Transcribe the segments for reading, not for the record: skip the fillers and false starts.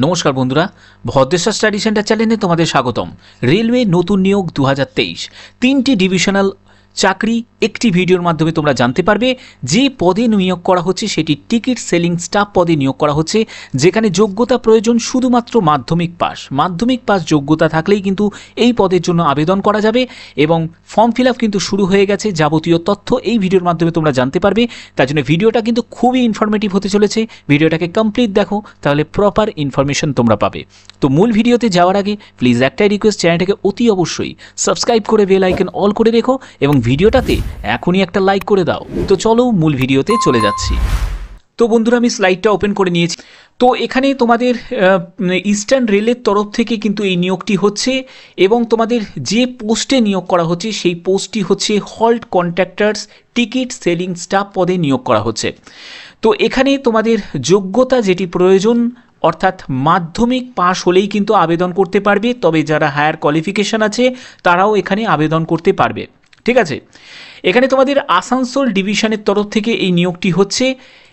নমস্কার বন্ধুরা, Bhadreswar study centre চ্যানেলে তোমাদের স্বাগতম। রেলওয়ে নতুন নিয়োগ 2023 তিনটি ডিভিশনাল চাকরি একটি ভিডিওর মাধ্যমে তোমরা জানতে পারবে। যে পদে নিয়োগ করা হচ্ছে সেটি টিকিট সেলিং স্টাফ পদে নিয়োগ করা হচ্ছে, যেখানে যোগ্যতা প্রয়োজন শুধুমাত্র মাধ্যমিক পাস যোগ্যতা থাকলেই কিন্তু এই পদের জন্য আবেদন করা যাবে এবং ফর্ম ফিল আপ কিন্তু শুরু হয়ে গেছে। যাবতীয় তথ্য এই ভিডিওর মাধ্যমে তোমরা জানতে পারবে। তার জন্য ভিডিওটা কিন্তু খুবই ইনফরমেটিভ হতে চলেছে। ভিডিওটাকে কমপ্লিট দেখো, তাহলে প্রপার ইনফরমেশন তোমরা পাবে। তো মূল ভিডিওতে যাওয়ার আগে প্লিজ একটাই রিকোয়েস্ট, চ্যানেলটাকে অতি অবশ্যই সাবস্ক্রাইব করে বেল আইকন অল করে রেখো এবং ভিডিওটাতে এখনই একটা লাইক করে দাও। তো চলো মূল ভিডিওতে চলে যাচ্ছি। তো বন্ধুরা, আমি স্লাইডটা ওপেন করে নিয়েছি। তো এখানে তোমাদের ইস্টার্ন রেলের তরফ থেকে কিন্তু এই নিয়োগটি হচ্ছে এবং তোমাদের যে পোস্টে নিয়োগ করা হচ্ছে সেই পোস্টটি হচ্ছে halt contractors ticket selling staff পদে নিয়োগ করা হচ্ছে। তো এখানে তোমাদের যোগ্যতা যেটি প্রয়োজন, অর্থাৎ মাধ্যমিক পাস হলেই কিন্তু আবেদন করতে পারবে। তবে যারা হায়ার কোয়ালিফিকেশান আছে তারাও এখানে আবেদন করতে পারবে। ঠিক আছে, এখানে তোমাদের আসানসোল ডিভিশনের তরফ থেকে এই নিয়োগটি হচ্ছে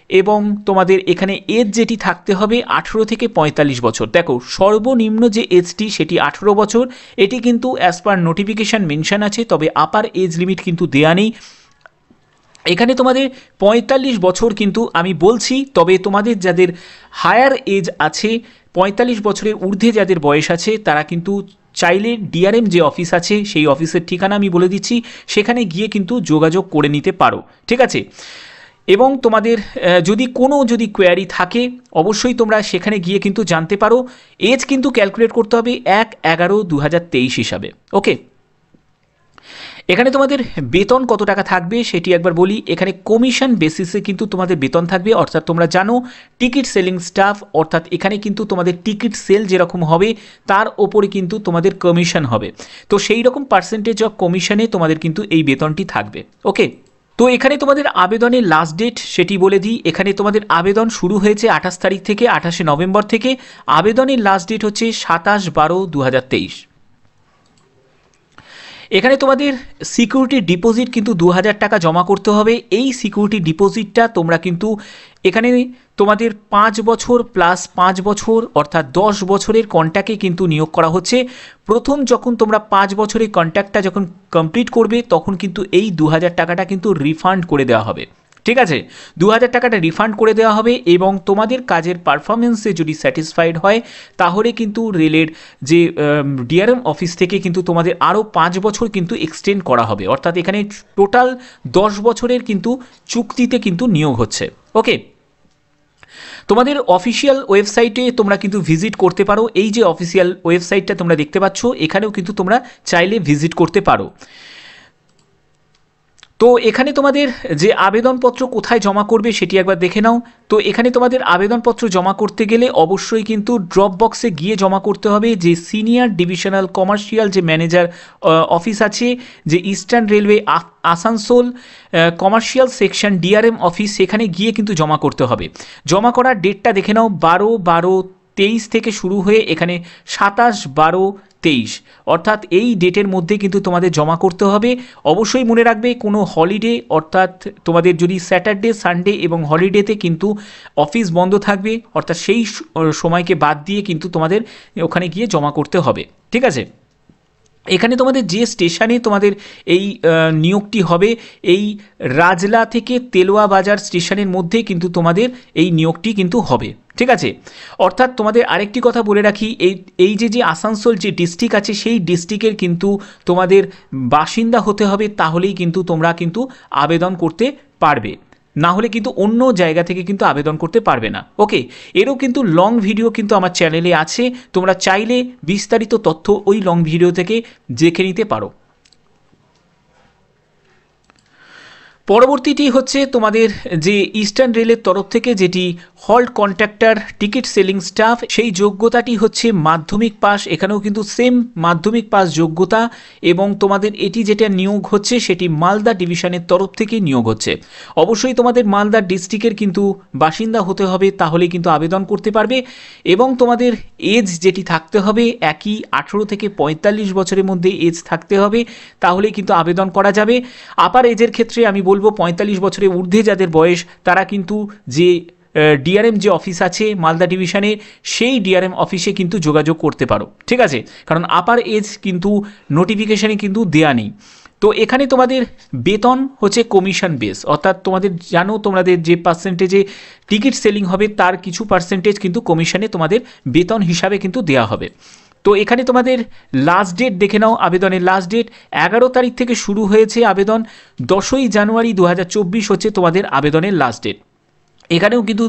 এবং তোমাদের এখানে এজ যেটি থাকতে হবে 18 থেকে 45 বছর। দেখো, সর্বনিম্ন যে এজটি সেটি 18 বছর, এটি কিন্তু অ্যাজ পার নোটিফিকেশান মেনশন আছে, তবে আপার এজ লিমিট কিন্তু দেয়া নেই। এখানে তোমাদের 45 বছর কিন্তু আমি বলছি, তবে তোমাদের যাদের হায়ার এজ আছে 45 বছরের ঊর্ধ্বে যাদের বয়স আছে তারা কিন্তু চাইলে ডিআরএম যে অফিস আছে সেই অফিসের ঠিকানা আমি বলে দিচ্ছি, সেখানে গিয়ে কিন্তু যোগাযোগ করে নিতে পারো। ঠিক আছে, এবং তোমাদের যদি কোয়ারি থাকে অবশ্যই তোমরা সেখানে গিয়ে কিন্তু জানতে পারো। এজ কিন্তু ক্যালকুলেট করতে হবে 1/11/2023 হিসাবে। ওকে, এখানে তোমাদের বেতন কত টাকা থাকবে সেটি একবার বলি। এখানে কমিশন বেসিসে কিন্তু তোমাদের বেতন থাকবে, অর্থাৎ তোমরা জানো টিকিট সেলিং স্টাফ, অর্থাৎ এখানে কিন্তু তোমাদের টিকিট সেল যেরকম হবে তার ওপরে কিন্তু তোমাদের কমিশন হবে। তো সেই রকম পার্সেন্টেজ অফ কমিশনে তোমাদের কিন্তু এই বেতনটি থাকবে। ওকে, তো এখানে তোমাদের আবেদনের লাস্ট ডেট সেটি বলে দিই। এখানে তোমাদের আবেদন শুরু হয়েছে 28 তারিখ থেকে 28 নভেম্বর থেকে। আবেদনের লাস্ট ডেট হচ্ছে 27/12/2023। এখানে তোমাদের সিকিউরিটি ডিপোজিট কিন্তু 2000 টাকা জমা করতে হবে। এই সিকিউরিটি ডিপোজিটটা তোমরা কিন্তু এখানে তোমাদের 5 বছর প্লাস 5 বছর অর্থাৎ 10 বছরের কন্ট্রাক্টে কিন্তু নিয়োগ করা হচ্ছে। প্রথম যখন তোমরা 5 বছরের কন্ট্রাক্টটা যখন কমপ্লিট করবে তখন কিন্তু এই 2000 টাকাটা কিন্তু রিফান্ড করে দেওয়া হবে। ঠিক আছে, 2000 টাকাটা রিফান্ড করে দেওয়া হবে এবং তোমাদের কাজের পারফরমেন্সে যদি স্যাটিসফাইড হয় তাহলে কিন্তু রেলের যে ডিআরএম অফিস থেকে কিন্তু তোমাদের আরও 5 বছর কিন্তু এক্সটেন্ড করা হবে। অর্থাৎ এখানে টোটাল 10 বছরের কিন্তু চুক্তিতে কিন্তু নিয়োগ হচ্ছে। ওকে, তোমাদের অফিসিয়াল ওয়েবসাইটে তোমরা কিন্তু ভিজিট করতে পারো। এই যে অফিসিয়াল ওয়েবসাইটটা তোমরা দেখতে পাচ্ছ, এখানেও কিন্তু তোমরা চাইলে ভিজিট করতে পারো। তো এখানে তোমাদের যে আবেদনপত্র কোথায় জমা করবে সেটি একবার দেখে নাও। তো এখানে তোমাদের আবেদনপত্র জমা করতে গেলে অবশ্যই কিন্তু ড্রপ বক্সে গিয়ে জমা করতে হবে। যে সিনিয়র ডিভিশনাল কমার্শিয়াল যে ম্যানেজার অফিস আছে, যে eastern railway Asansol commercial section DRM office, সেখানে গিয়ে কিন্তু জমা করতে হবে। জমা করার ডেটটা দেখে নাও, 12/12/23 থেকে শুরু হয়ে এখানে 27/12/23, অর্থাৎ এই ডেটের মধ্যে কিন্তু তোমাদের জমা করতে হবে। অবশ্যই মনে রাখবে কোনো হলিডে, অর্থাৎ তোমাদের যদি স্যাটারডে সানডে এবং হলিডেতে কিন্তু অফিস বন্ধ থাকবে, অর্থাৎ সেই সময়কে বাদ দিয়ে কিন্তু তোমাদের ওখানে গিয়ে জমা করতে হবে। ঠিক আছে, এখানে তোমাদের যে স্টেশনে তোমাদের এই নিয়োগটি হবে, এই রাজলা থেকে তেলোয়া বাজার স্টেশনের মধ্যে কিন্তু তোমাদের এই নিয়োগটি কিন্তু হবে। ঠিক আছে, অর্থাৎ তোমাদের আরেকটি কথা বলে রাখি, এই যে আসানসোল যে ডিস্ট্রিক্ট আছে সেই ডিস্ট্রিক্টের কিন্তু তোমাদের বাসিন্দা হতে হবে, তাহলেই কিন্তু তোমরা কিন্তু আবেদন করতে পারবে, না হলে কিন্তু অন্য জায়গা থেকে কিন্তু আবেদন করতে পারবে না। ওকে, এরও কিন্তু লং ভিডিও কিন্তু আমার চ্যানেলে আছে, তোমরা চাইলে বিস্তারিত তথ্য ওই লং ভিডিও থেকে দেখে নিতে পারো। পরবর্তীটি হচ্ছে তোমাদের যে ইস্টার্ন রেলের তরফ থেকে যেটি halt contractor ticket selling staff, সেই যোগ্যতাটি হচ্ছে মাধ্যমিক পাস। এখানেও কিন্তু সেম মাধ্যমিক পাস যোগ্যতা এবং তোমাদের এটি যেটা নিয়োগ হচ্ছে সেটি মালদা ডিভিশনের তরফ থেকে নিয়োগ হচ্ছে। অবশ্যই তোমাদের মালদা ডিস্ট্রিক্টের কিন্তু বাসিন্দা হতে হবে, তাহলেই কিন্তু আবেদন করতে পারবে এবং তোমাদের এজ যেটি থাকতে হবে একই 18 থেকে 45 বছরের মধ্যে এজ থাকতে হবে, তাহলেই কিন্তু আবেদন করা যাবে। আপার এজের ক্ষেত্রে আমি বলবো 45 বছরের ঊর্ধ্বে যাদের বয়স তারা কিন্তু যে ডিআরএম যে অফিস আছে মালদা ডিভিশনে সেই ডিআরএম অফিসে কিন্তু যোগাযোগ করতে পারো, ঠিক আছে, কারণ আপার এজ কিন্তু নোটিফিকেশানে কিন্তু দেয়া নেই। তো এখানে তোমাদের বেতন হচ্ছে কমিশন বেস, অর্থাৎ তোমাদের জানো তোমাদের যে পার্সেন্টেজে টিকিট সেলিং হবে তার কিছু পার্সেন্টেজ কিন্তু কমিশনে তোমাদের বেতন হিসাবে কিন্তু দেওয়া হবে। তো এখানে তোমাদের লাস্ট ডেট দেখে নাও, আবেদনের লাস্ট ডেট 11 তারিখ থেকে শুরু হয়েছে আবেদন, 10ই জানুয়ারি 2024 হচ্ছে তোমাদের আবেদনের লাস্ট ডেট। এখানেও কিন্তু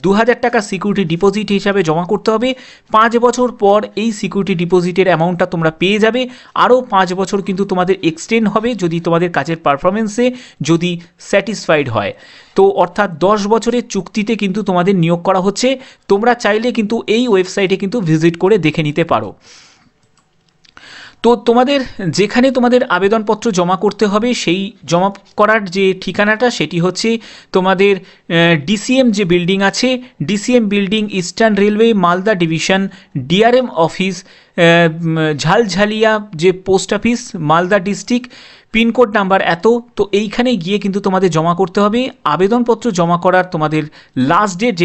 2000 টাকা সিকিউরিটি ডিপোজিট হিসাবে জমা করতে হবে। 5 বছর পর এই সিকিউরিটি ডিপোজিটের অ্যামাউন্টটা তোমরা পেয়ে যাবে, আরও 5 বছর কিন্তু তোমাদের এক্সটেন্ড হবে যদি তোমাদের কাজের পারফরমেন্সে যদি স্যাটিসফাইড হয়। তো অর্থাৎ 10 বছরের চুক্তিতে কিন্তু তোমাদের নিয়োগ করা হচ্ছে। তোমরা চাইলে কিন্তু এই ওয়েবসাইটে কিন্তু ভিজিট করে দেখে নিতে পারো। তো তোমাদের যেখানে তোমাদের আবেদনপত্র জমা করতে হবে সেই জমা করার যে ঠিকানাটা সেটি হচ্ছে তোমাদের ডিসিএম যে বিল্ডিং আছে, DCM building, eastern railway, Malda division, DRM office, Jhaljhalia যে post office, Malda district, pincode number এত। তো এইখানে গিয়ে কিন্তু তোমাদের জমা করতে হবে। আবেদনপত্র জমা করার তোমাদের লাস্ট ডেট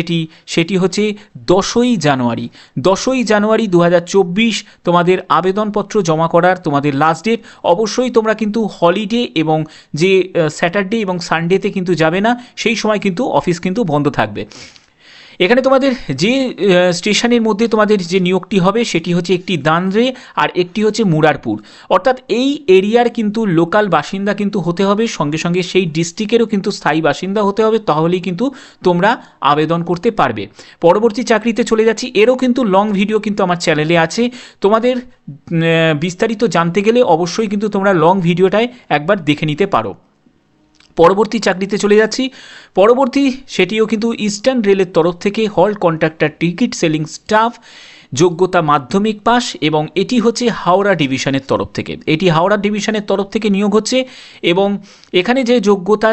সেটি হচ্ছে 10ই জানুয়ারি। 10ই জানুয়ারি 2024 তোমাদের আবেদনপত্র জমা করার তোমাদের লাস্ট ডেট। অবশ্যই তোমরা কিন্তু হলিডে এবং যে স্যাটারডে এবং সানডেতে কিন্তু যাবে না, সেই সময় কিন্তু অফিস কিন্তু বন্ধ থাকবে। এখানে তোমাদের যে স্টেশনের মধ্যে তোমাদের যে নিয়োগটি হবে সেটি হচ্ছে একটি দানরে আর একটি হচ্ছে মুরারপুর, অর্থাৎ এই এরিয়ার কিন্তু লোকাল বাসিন্দা কিন্তু হতে হবে, সঙ্গে সঙ্গে সেই ডিস্ট্রিক্টেরও কিন্তু স্থায়ী বাসিন্দা হতে হবে, তাহলেই কিন্তু তোমরা আবেদন করতে পারবে। পরবর্তী চাকরিতে চলে যাচ্ছি, এরও কিন্তু লং ভিডিও কিন্তু আমার চ্যানেলে আছে। তোমাদের বিস্তারিত জানতে গেলে অবশ্যই কিন্তু তোমরা লং ভিডিওটায় একবার দেখে নিতে পারো। পরবর্তী চাকরিতে চলে যাচ্ছি, পরবর্তী সেটিও কিন্তু ইস্টার্ন রেলের তরফ থেকে হল কন্ট্রাক্টর টিকিট সেলিং স্টাফ, যোগ্যতা মাধ্যমিক পাস, এবং এটি হচ্ছে হাওড়া ডিভিশনের তরফ থেকে, এটি হাওড়া ডিভিশনের তরফ থেকে নিয়োগ হচ্ছে। এবং এখানে যে যোগ্যতা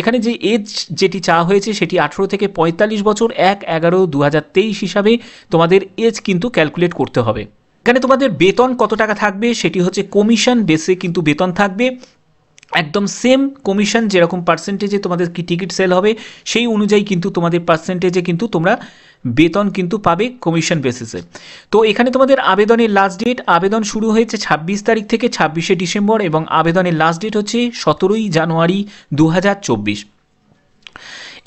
এখানে যে এজ যেটি চাওয়া হয়েছে সেটি 18 থেকে 45 বছর, 1/11/2023 হিসাবে তোমাদের এজ কিন্তু ক্যালকুলেট করতে হবে। এখানে তোমাদের বেতন কত টাকা থাকবে সেটি হচ্ছে কমিশন বেসে কিন্তু বেতন থাকবে, একদম সেম কমিশন যেরকম পার্সেন্টেজে তোমাদের কি টিকিট সেল হবে সেই অনুযায়ী কিন্তু তোমাদের পার্সেন্টেজে কিন্তু তোমরা বেতন কিন্তু পাবে কমিশন বেসিসে। তো এখানে তোমাদের আবেদনের লাস্ট ডেট, আবেদন শুরু হয়েছে 26 তারিখ থেকে 26শে ডিসেম্বর এবং আবেদনের লাস্ট ডেট হচ্ছে 17ই জানুয়ারি 2024।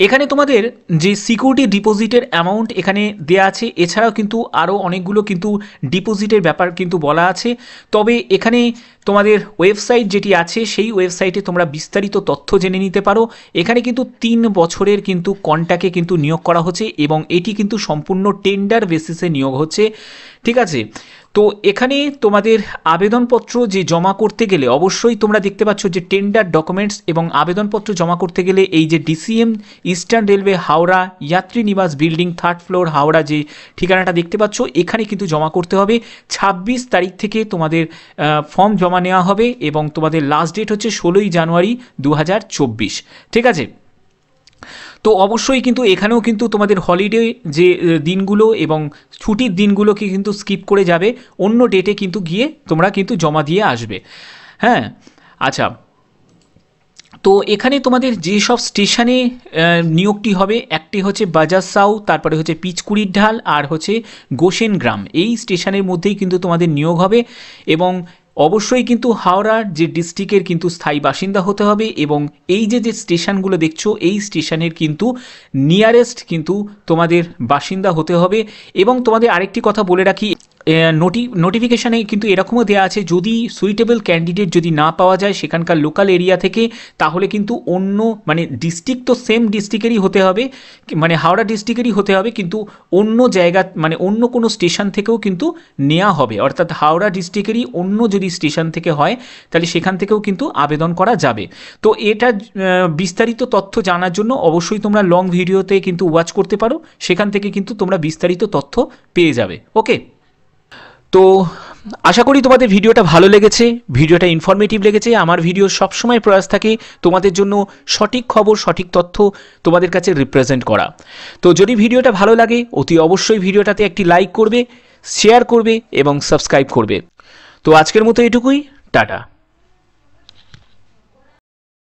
এখানে তোমাদের যে সিকিউরিটি ডিপোজিটের অ্যামাউন্ট এখানে দেওয়া আছে, এছাড়াও কিন্তু আরও অনেকগুলো কিন্তু ডিপোজিটের ব্যাপার কিন্তু বলা আছে। তবে এখানে তোমাদের ওয়েবসাইট যেটি আছে সেই ওয়েবসাইটে তোমরা বিস্তারিত তথ্য জেনে নিতে পারো। এখানে কিন্তু 3 বছরের কিন্তু কন্ট্রাক্টে কিন্তু নিয়োগ করা হচ্ছে এবং এটি কিন্তু সম্পূর্ণ টেন্ডার বেসিসে নিয়োগ হচ্ছে, ঠিক আছে। তো এখানে তোমাদের আবেদনপত্র যে জমা করতে গেলে অবশ্যই তোমরা দেখতে পাচ্ছ যে টেন্ডার ডকুমেন্টস এবং আবেদনপত্র জমা করতে গেলে এই যে ডিসিএম ইস্টার্ন রেলওয়ে হাওড়া যাত্রী নিবাস বিল্ডিং 3rd ফ্লোর হাওড়া যে ঠিকানাটা দেখতে পাচ্ছ এখানে কিন্তু জমা করতে হবে। 26 তারিখ থেকে তোমাদের ফর্ম জমা নেওয়া হবে এবং তোমাদের লাস্ট ডেট হচ্ছে 16ই জানুয়ারি 2024, ঠিক আছে। তো অবশ্যই কিন্তু এখানেও কিন্তু তোমাদের হলিডে যে দিনগুলো এবং ছুটির দিনগুলোকে কিন্তু স্কিপ করে যাবে, অন্য ডেটে কিন্তু গিয়ে তোমরা কিন্তু জমা দিয়ে আসবে। হ্যাঁ, আচ্ছা, তো এখানে তোমাদের যেসব স্টেশনে নিয়োগটি হবে একটি হচ্ছে বাজাজ সাউ, তারপরে হচ্ছে পিচকুড়ির ঢাল আর হচ্ছে গোসেন গ্রাম, এই স্টেশনের মধ্যেই কিন্তু তোমাদের নিয়োগ হবে। এবং অবশ্যই কিন্তু হাওড়ার যে ডিস্ট্রিক্টের কিন্তু স্থায়ী বাসিন্দা হতে হবে এবং এই যে স্টেশনগুলো দেখছো এই স্টেশনের কিন্তু নিয়ারেস্ট কিন্তু তোমাদের বাসিন্দা হতে হবে। এবং তোমাদের আরেকটি কথা বলে রাখি, নোটিফিকেশানে কিন্তু এরকমও দেওয়া আছে যদি সুইটেবল ক্যান্ডিডেট যদি না পাওয়া যায় সেখানকার লোকাল এরিয়া থেকে, তাহলে কিন্তু অন্য মানে ডিস্ট্রিক্ট তো সেম ডিস্ট্রিক্টেরই হতে হবে, মানে হাওড়া ডিস্ট্রিক্টেরই হতে হবে, কিন্তু অন্য জায়গা মানে অন্য কোনো স্টেশন থেকেও কিন্তু নেওয়া হবে, অর্থাৎ হাওড়া ডিস্ট্রিক্টেরই অন্য যদি স্টেশন থেকে হয় তাহলে সেখান থেকেও কিন্তু আবেদন করা যাবে। তো এটা বিস্তারিত তথ্য জানার জন্য অবশ্যই তোমরা লং ভিডিওতে কিন্তু ওয়াচ করতে পারো, সেখান থেকে কিন্তু তোমরা বিস্তারিত তথ্য পেয়ে যাবে। ওকে, তো আশা করি তোমাদের ভিডিওটা ভালো লেগেছে, ভিডিওটা ইনফরমেটিভ লেগেছে। আমার ভিডিও সবসময় প্রয়াস থাকে তোমাদের জন্য সঠিক খবর সঠিক তথ্য তোমাদের কাছে রিপ্রেজেন্ট করা। তো যদি ভিডিওটা ভালো লাগে অতি অবশ্যই ভিডিওটাতে একটি লাইক করবে, শেয়ার করবে এবং সাবস্ক্রাইব করবে। তো আজকের মতো এটুকুই, টাটা।